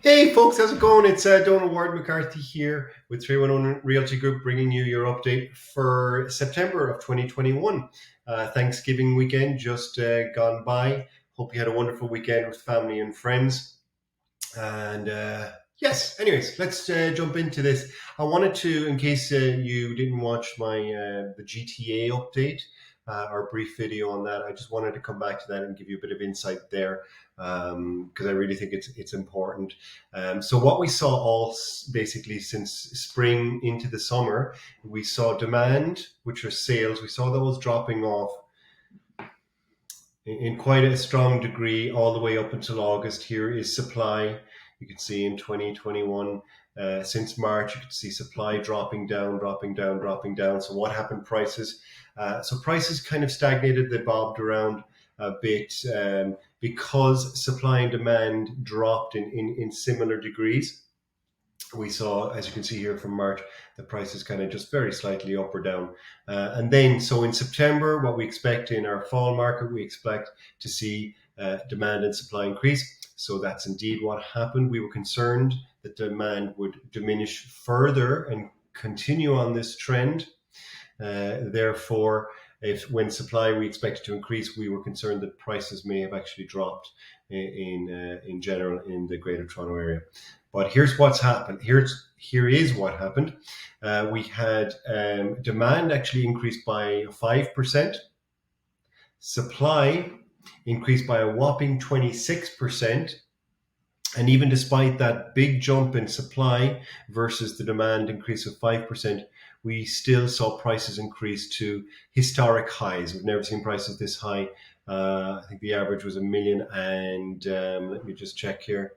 Hey folks, how's it going? It's Ward-McCarthy here with 311 Realty Group bringing you your update for September of 2021. Thanksgiving weekend just gone by. Hope you had a wonderful weekend with family and friends. And yes, anyways, let's jump into this. I wanted to, in case you didn't watch my the GTA update, or brief video on that, I just wanted to come back to that and give you a bit of insight there because I really think it's important. So what we saw basically since spring into the summer, we saw demand, which are sales, we saw those dropping off in quite a strong degree all the way up until August. Here is supply. You can see in 2021, since March, you can see supply dropping down, dropping down, dropping down. So what happened? Prices. So prices kind of stagnated. They bobbed around a bit because supply and demand dropped in similar degrees. We saw, as you can see here from March, the prices kind of just very slightly up or down. And then, so in September, what we expect in our fall market, we expect to see demand and supply increase. So that's indeed what happened. We were concerned that demand would diminish further and continue on this trend. Therefore, when supply we expected to increase, we were concerned that prices may have actually dropped in general in the Greater Toronto Area. But here's what's happened. Here is what happened. We had demand actually increased by 5%. Supply increased by a whopping 26%. And even despite that big jump in supply versus the demand increase of 5%, we still saw prices increase to historic highs. We've never seen prices this high. I think the average was $1 million, and let me just check here.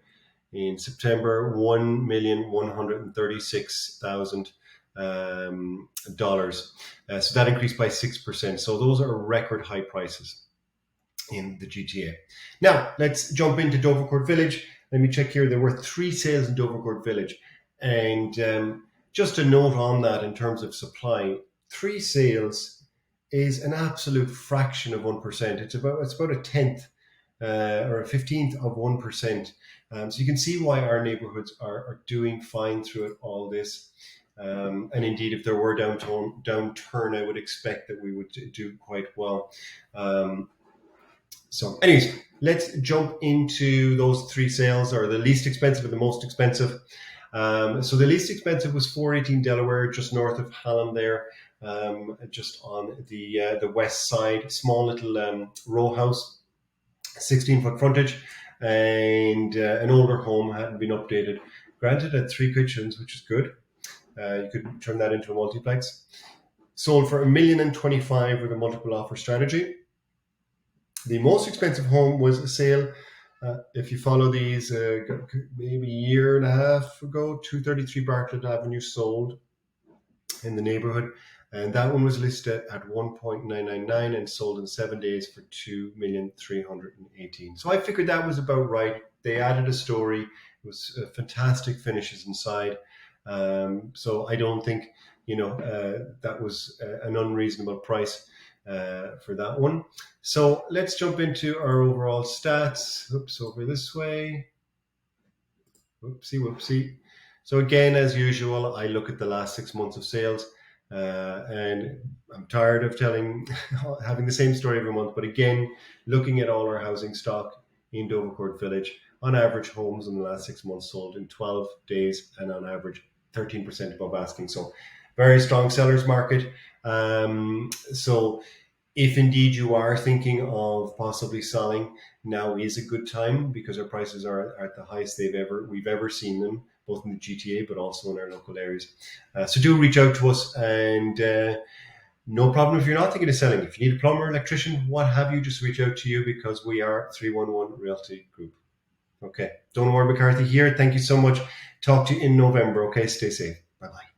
In September, $1,136,000. So that increased by 6%. So those are record high prices in the GTA. Now, let's jump into Dovercourt Village. Let me check here. There were 3 sales in Dovercourt Village. And just a note on that in terms of supply, 3 sales is an absolute fraction of 1%. It's about a tenth or a 15th of 1%. So you can see why our neighborhoods are doing fine through all this. And indeed, if there were downturn, I would expect that we would do quite well. So anyways, let's jump into those 3 sales, or the least expensive and the most expensive. So the least expensive was 418 Delaware, just north of Hallam there, just on the west side. Small little row house, 16-foot frontage, and an older home, hadn't been updated. Granted, had 3 kitchens, which is good. You could turn that into a multiplex. Sold for $1,025,000 with a multiple offer strategy. The most expensive home was a sale, if you follow these, maybe a year and a half ago, 233 Bartlett Avenue sold in the neighborhood. And that one was listed at 1.999 and sold in 7 days for $2,318,000. So I figured that was about right. They added a story. It was fantastic finishes inside. So I don't think, that was an unreasonable price for that one. So let's jump into our overall stats. Oops, over this way. Whoopsie. So again, as usual, I look at the last 6 months of sales. And I'm tired of having the same story every month. But again, looking at all our housing stock in Dovercourt Village, on average, homes in the last 6 months sold in 12 days, and on average, 13% above asking. So very strong sellers market. So if indeed you are thinking of possibly selling, now is a good time because our prices are at the highest we've ever seen them, both in the GTA but also in our local areas. So do reach out to us, and no problem if you're not thinking of selling. If you need a plumber, electrician, what have you, just reach out to you because we are 311 Realty Group. Okay, Ward-McCarthy here. Thank you so much. Talk to you in November. Okay, stay safe. Bye-bye.